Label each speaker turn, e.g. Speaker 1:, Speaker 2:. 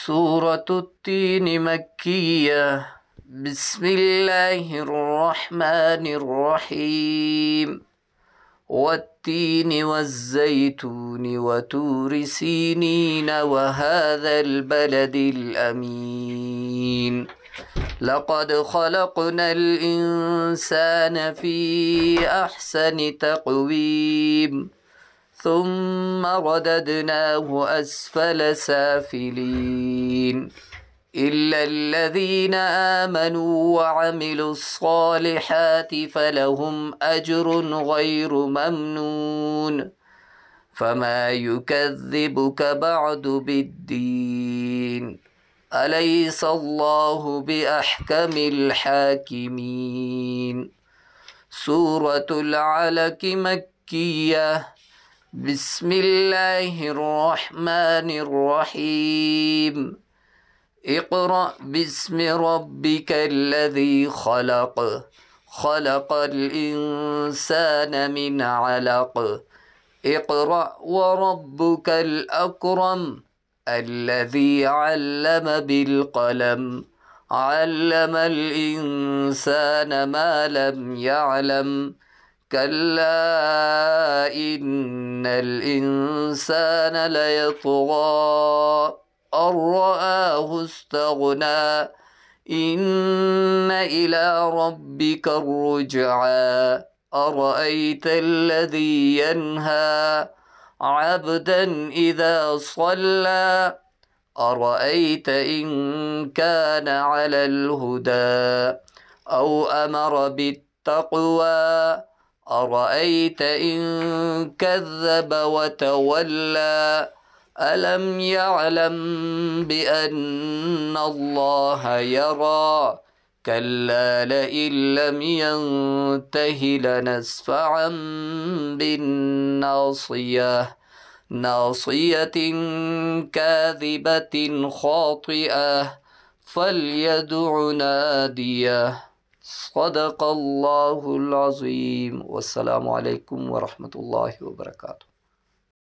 Speaker 1: سورة التين مكية. بسم الله الرحمن الرحيم. والتين والزيتون وتور سينين وهذا البلد الأمين. لقد خلقنا الإنسان في أحسن تقويم ثم رددناه أسفل سافلين إلا الذين آمنوا وعملوا الصالحات فلهم أجر غير ممنون. فما يكذبك بعد بالدين؟ أليس الله بأحكم الحاكمين. سورة العلق مكية. بسم الله الرحمن الرحيم. اقرأ باسم ربك الذي خلق. خلق الإنسان من علق. اقرأ وربك الأكرم الذي علم بالقلم. علم الإنسان ما لم يعلم. كلا إن الإنسان ليطغى أن رآه استغنى. إن إلى ربك الرجعى. أرأيت الذي ينهى عبدا إذا صلى. أرأيت إن كان على الهدى أو أمر بالتقوى. أرأيت إن كذب وتولى. ألم يعلم بأن الله يرى. كلا لئن لم ينته لنسفعا بالناصية. ناصية كاذبة خاطئة فليدع ناديه. صدق الله العظيم. والسلام عليكم ورحمة الله وبركاته.